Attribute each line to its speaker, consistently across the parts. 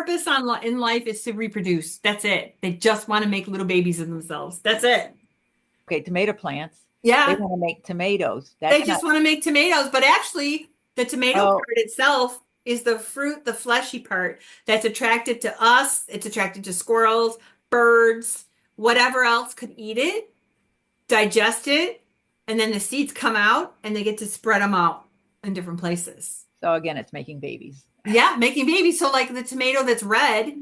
Speaker 1: purpose in life is to reproduce. That's it. They just want to make little babies of themselves. That's it.
Speaker 2: Okay, tomato plants. They
Speaker 1: Yeah.
Speaker 2: want to make tomatoes.
Speaker 1: They
Speaker 2: That's not.
Speaker 1: just want to make tomatoes, but actually the tomato
Speaker 2: Oh,
Speaker 1: part itself is the fruit, the fleshy part that's attracted to us. It's attracted to squirrels, birds, whatever else could eat it, digest it, and then the seeds come out and they get to spread them out in different places.
Speaker 2: so again, it's making babies.
Speaker 1: Yeah, making babies. So like the tomato that's red,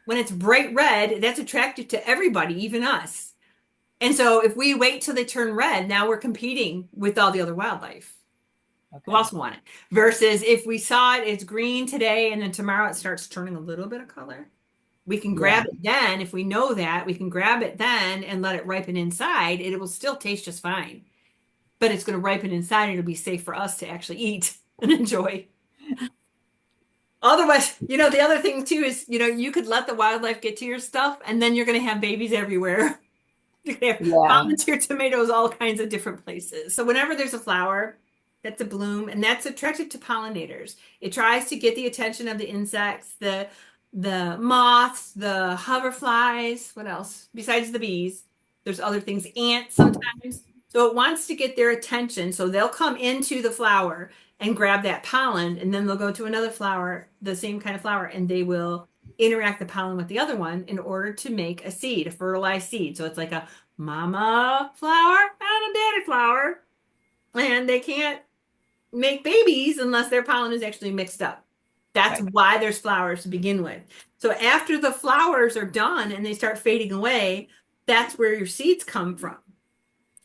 Speaker 1: when it's bright red, that's attractive to everybody, even us. And so if we wait till they turn red, now we're competing with all the other wildlife who
Speaker 2: Okay.
Speaker 1: also want it. Versus if we saw it, it's green today, and then tomorrow it starts turning a little bit of color. We can
Speaker 2: Yeah.
Speaker 1: grab it then. If we know that, we can grab it then and let it ripen inside. It will still taste just fine, but it's going to ripen inside. And it'll be safe for us to actually eat and enjoy. Otherwise, the other thing too is, you could let the wildlife get to your stuff and then you're going to have babies everywhere. You're going to have
Speaker 2: Yeah.
Speaker 1: volunteer tomatoes all kinds of different places. So whenever there's a flower, that's a bloom, and that's attracted to pollinators. It tries to get the attention of the insects, the moths, the hoverflies, what else? Besides the bees, there's other things, ants sometimes. So it wants to get their attention. So they'll come into the flower and grab that pollen, and then they'll go to another flower, the same kind of flower, and they will interact the pollen with the other one in order to make a seed, a fertilized seed. So it's like a mama flower and a daddy flower, and they can't make babies unless their pollen is actually mixed up. That's
Speaker 2: Right.
Speaker 1: why there's flowers to begin with. So after the flowers are done and they start fading away, that's where your seeds come from.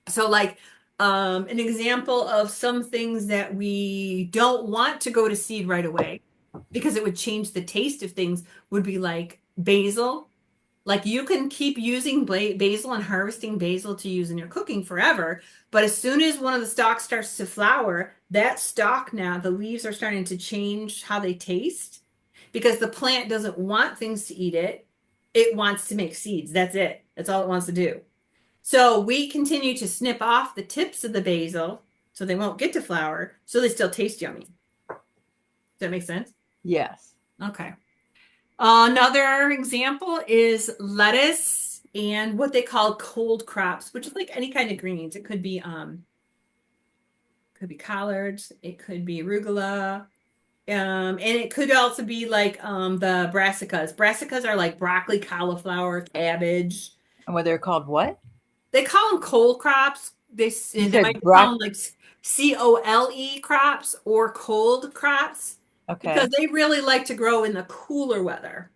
Speaker 1: So like an example of some things that we don't want to go to seed right away because it would change the taste of things would be like basil. Like you can keep using basil and harvesting basil to use in your cooking forever, but as soon as one of the stalks starts to flower, that stalk now, the leaves are starting to change how they taste because the plant doesn't want things to eat it. It wants to make seeds. That's it. That's all it wants to do. So we continue to snip off the tips of the basil so they won't get to flower, so they still taste yummy. Does that make sense?
Speaker 2: Yes.
Speaker 1: Okay. Another example is lettuce and what they call cold crops, which is like any kind of greens. It could be collards, it could be arugula, and it could also be like the brassicas. Brassicas are like broccoli, cauliflower, cabbage.
Speaker 2: And what they're called what?
Speaker 1: They call them cold crops.
Speaker 2: You
Speaker 1: They
Speaker 2: said
Speaker 1: might call
Speaker 2: brock.
Speaker 1: them like COLE crops or cold crops because
Speaker 2: Okay.
Speaker 1: they really like to grow in the cooler weather.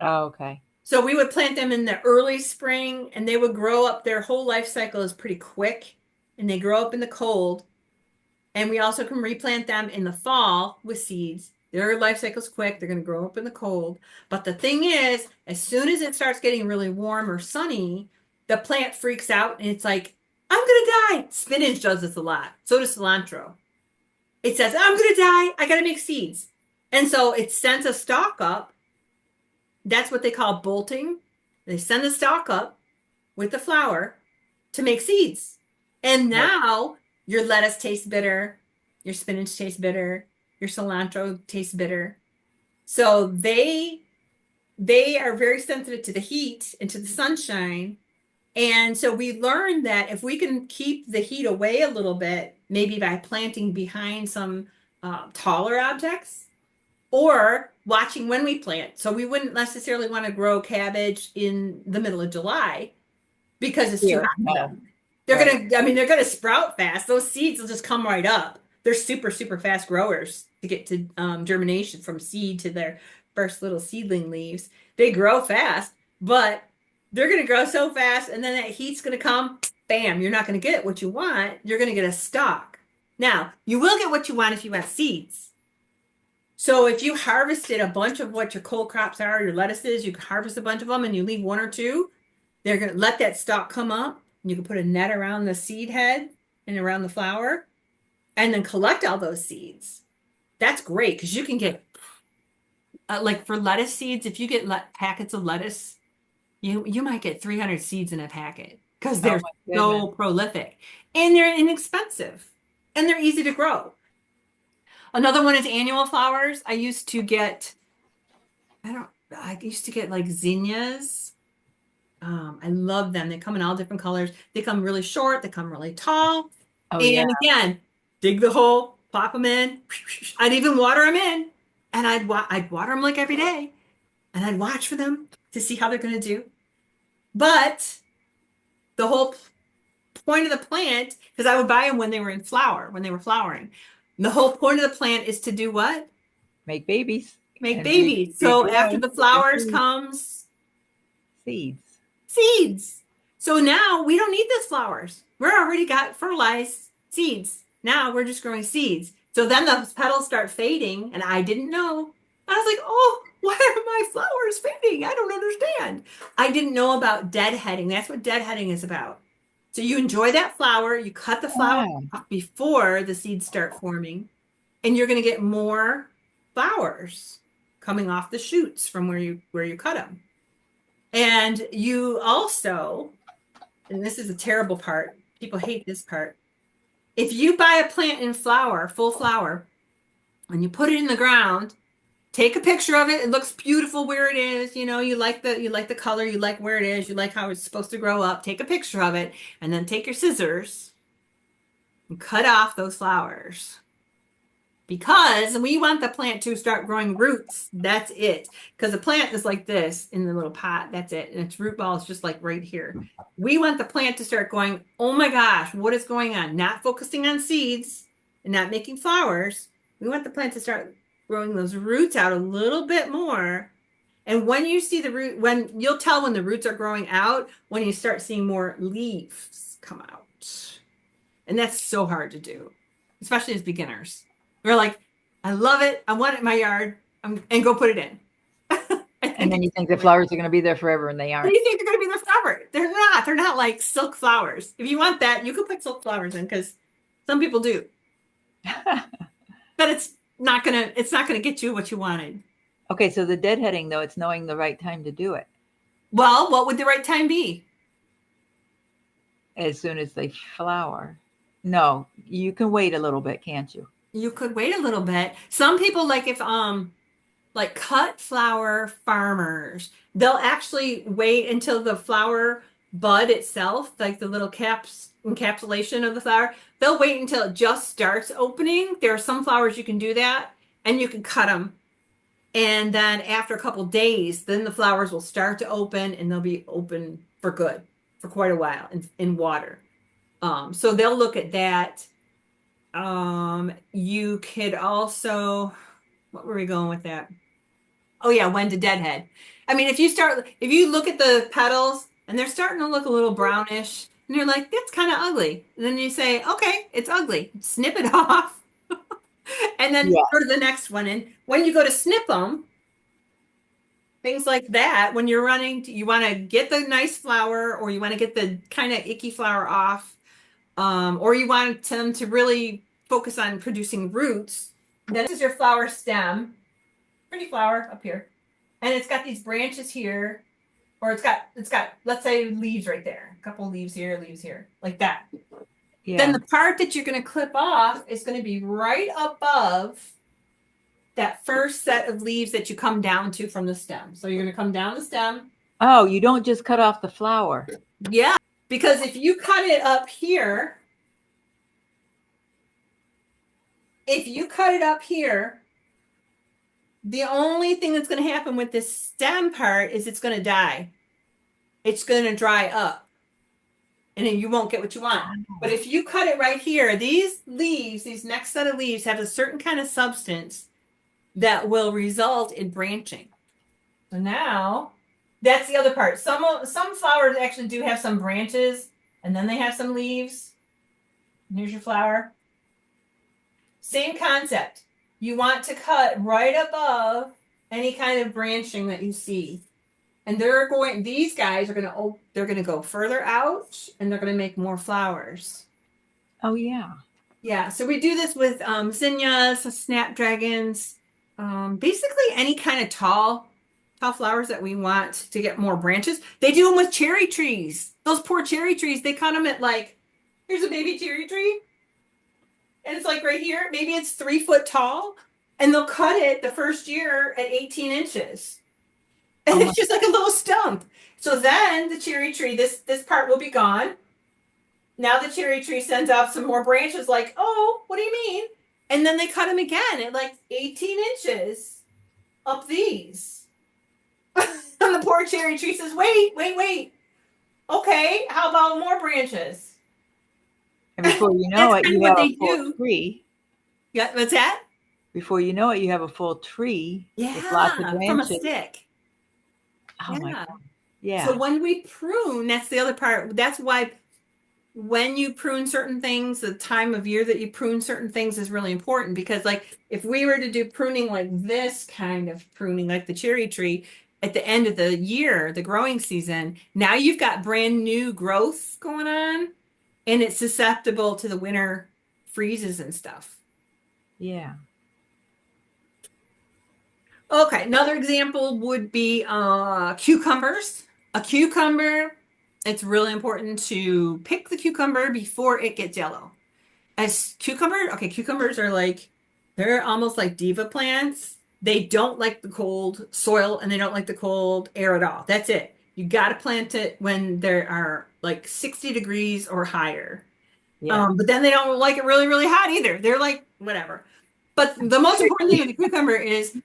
Speaker 2: Oh, okay.
Speaker 1: So we would plant them in the early spring and they would grow up. Their whole life cycle is pretty quick and they grow up in the cold. And we also can replant them in the fall with seeds. Their life cycle is quick. They're going to grow up in the cold. But the thing is, as soon as it starts getting really warm or sunny, the plant freaks out and it's like, I'm going to die. Spinach does this a lot. So does cilantro. It says, I'm going to die. I got to make seeds. And so it sends a stalk up. That's what they call bolting. They send the stalk up with the flower to make seeds. And
Speaker 2: Right.
Speaker 1: now your lettuce tastes bitter, your spinach tastes bitter, your cilantro tastes bitter. So they are very sensitive to the heat and to the sunshine. And so we learned that if we can keep the heat away a little bit, maybe by planting behind some taller objects, or watching when we plant. So we wouldn't necessarily want to grow cabbage in the middle of July because it's too
Speaker 2: Here.
Speaker 1: hot for
Speaker 2: No.
Speaker 1: them.
Speaker 2: Right.
Speaker 1: They're gonna sprout fast. Those seeds will just come right up. They're super, super fast growers to get to germination from seed to their first little seedling leaves. They grow fast, but they're gonna grow so fast, and then that heat's gonna come, bam, you're not gonna get what you want. You're gonna get a stalk. Now, you will get what you want if you have seeds. So if you harvested a bunch of what your cold crops are, your lettuces, you can harvest a bunch of them and you leave one or two, they're going to let that stalk come up. You can put a net around the seed head and around the flower and then collect all those seeds. That's great because you can get, like for lettuce seeds, if you get packets of lettuce, you might get 300 seeds in a packet because
Speaker 2: Oh
Speaker 1: they're
Speaker 2: my
Speaker 1: so
Speaker 2: goodness.
Speaker 1: prolific and they're inexpensive and they're easy to grow. Another one is annual flowers. I used to get, I don't, I used to get like zinnias. I love them. They come in all different colors. They come really short, they come really tall.
Speaker 2: Oh yeah.
Speaker 1: And again, dig the hole, pop them in. I'd even water them in. And I'd water them like every day. And I'd watch for them to see how they're going to do. But the whole point of the plant, because I would buy them when they were in flower, when they were flowering. And the whole point of the plant is to do what?
Speaker 2: Make babies
Speaker 1: Make
Speaker 2: and
Speaker 1: babies. So after
Speaker 2: regrow
Speaker 1: the
Speaker 2: with their
Speaker 1: flowers comes
Speaker 2: seeds.
Speaker 1: seeds. So now we don't need those flowers. We're already got fertilized seeds. Now we're just growing seeds. So then the petals start fading, and I didn't know. I was like, oh, why are my flowers fading? I don't understand. I didn't know about deadheading. That's what deadheading is about. So you enjoy that flower, you cut the flower
Speaker 2: Ah,
Speaker 1: off before the seeds start forming, and you're going to get more flowers coming off the shoots from where you cut them. And you also, and this is a terrible part, people hate this part. If you buy a plant in flower, full flower, and you put it in the ground, take a picture of it. It looks beautiful where it is. You like the color, you like where it is, you like how it's supposed to grow up. Take a picture of it, and then take your scissors and cut off those flowers. Because we want the plant to start growing roots. That's it. Because the plant is like this in the little pot. That's it. And its root ball is just like right here. We want the plant to start going, oh my gosh, what is going on? Not focusing on seeds and not making flowers. We want the plant to start growing those roots out a little bit more. And when you see the root, when you'll tell when the roots are growing out, when you start seeing more leaves come out. And that's so hard to do, especially as beginners. We're like, I love it. I want it in my yard. And go put it in. I
Speaker 2: and
Speaker 1: think
Speaker 2: then you think the flowers are going to be there forever, and they
Speaker 1: what do
Speaker 2: aren't.
Speaker 1: you think they're going to be there forever? They're not. They're not like silk flowers. If you want that, you can put silk flowers in because some people do. But it's not gonna get you what you wanted.
Speaker 2: Okay, so the deadheading, though, it's knowing the right time to do it.
Speaker 1: Well, what would the right time be?
Speaker 2: As soon as they flower. No, you can wait a little bit, can't you?
Speaker 1: You could wait a little bit. Some people like if like cut flower farmers, they'll actually wait until the flower bud itself, like the little caps encapsulation of the flower, they'll wait until it just starts opening. There are some flowers you can do that, and you can cut them. And then after a couple days, then the flowers will start to open and they'll be open for good for quite a while in water. So they'll look at that. You could also, what were we going with that? Oh yeah, when to deadhead. I mean, if you look at the petals and they're starting to look a little brownish, and you're like, that's kind of ugly. And then you say, okay, it's ugly. Snip it off. And then
Speaker 2: Yeah.
Speaker 1: go to the next one. And when you go to snip them, things like that, when you're running, you want to get the nice flower or you want to get the kind of icky flower off, or you want them to really focus on producing roots. Then this is your flower stem. Pretty flower up here. And it's got these branches here, or it's got let's say leaves right there. A couple leaves here, like that. Then
Speaker 2: Yeah.
Speaker 1: the part that you're going to clip off is going to be right above that first set of leaves that you come down to from the stem. So you're going to come down the stem.
Speaker 2: Oh, you don't just cut off the flower.
Speaker 1: Yeah, because if you cut it up here, the only thing that's going to happen with this stem part is it's going to die. It's going to dry up. And then you won't get what you want. But if you cut it right here, these leaves, these next set of leaves have a certain kind of substance that will result in branching. So now that's the other part. Some flowers actually do have some branches and then they have some leaves. Here's your flower. Same concept. You want to cut right above any kind of branching that you see. And these guys are they're going to go further out and they're going to make more flowers.
Speaker 2: Oh, yeah.
Speaker 1: Yeah, so we do this with zinnias, snapdragons, basically any kind of tall flowers that we want to get more branches. They do them with cherry trees. Those poor cherry trees, they cut them at here's a baby cherry tree. And it's like right here, maybe it's 3 foot tall. And they'll cut it the first year at 18 inches. And
Speaker 2: Oh my,
Speaker 1: it's just like a little stump. So then the cherry tree, this part will be gone. Now the cherry tree sends out some more branches, like, oh, what do you mean? And then they cut them again at like 18 inches up these. And the poor cherry tree says, wait, wait, wait. Okay, how about more branches?
Speaker 2: and before you know
Speaker 1: That's
Speaker 2: it,
Speaker 1: kind of
Speaker 2: you
Speaker 1: what
Speaker 2: have a
Speaker 1: they
Speaker 2: full
Speaker 1: do.
Speaker 2: tree.
Speaker 1: Yeah, what's that?
Speaker 2: Before you know it, you have a full tree with lots of
Speaker 1: Yeah, from a
Speaker 2: branches.
Speaker 1: stick.
Speaker 2: Oh my
Speaker 1: Yeah.
Speaker 2: God.
Speaker 1: So
Speaker 2: Yeah.
Speaker 1: when we prune, that's the other part. That's why when you prune certain things, the time of year that you prune certain things is really important because, like, if we were to do pruning like this kind of pruning, like the cherry tree, at the end of the year, the growing season, now you've got brand new growth going on and it's susceptible to the winter freezes and stuff.
Speaker 2: Yeah.
Speaker 1: Okay, another example would be cucumbers. A cucumber, it's really important to pick the cucumber before it gets yellow. As cucumbers are like, they're almost like diva plants. They don't like the cold soil and they don't like the cold air at all. That's it. You got to plant it when there are like 60 degrees or higher.
Speaker 2: Yeah.
Speaker 1: But then they don't like it really, really hot either. They're like, whatever. But the most important thing with the cucumber is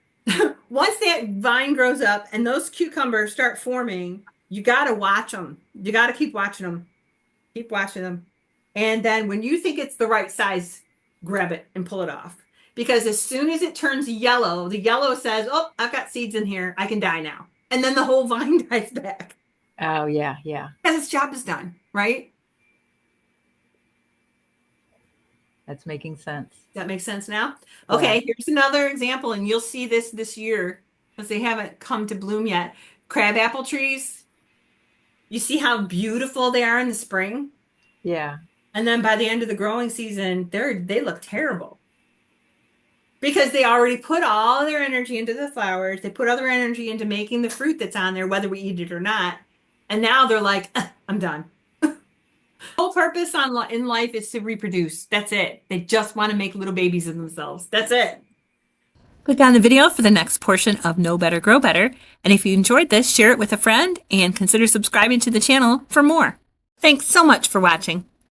Speaker 1: once that vine grows up and those cucumbers start forming, you got to watch them. You got to keep watching them. Keep watching them. And then when you think it's the right size, grab it and pull it off. Because as soon as it turns yellow, the yellow says, oh, I've got seeds in here. I can die now. And then the whole vine dies back
Speaker 2: Oh yeah. Yeah.
Speaker 1: because its job is done, right?
Speaker 2: That's making sense.
Speaker 1: That makes sense now?
Speaker 2: Yeah.
Speaker 1: Okay, here's another example, and you'll see this year because they haven't come to bloom yet. Crabapple trees. You see how beautiful they are in the spring?
Speaker 2: Yeah.
Speaker 1: And then by the end of the growing season, they look terrible. Because they already put all their energy into the flowers. They put all their energy into making the fruit that's on there, whether we eat it or not. And now they're like, I'm done. Whole purpose in life is to reproduce. That's it. They just want to make little babies of themselves. That's it. Click on the video for the next portion of Know Better, Grow Better. And if you enjoyed this, share it with a friend and consider subscribing to the channel for more. Thanks so much for watching.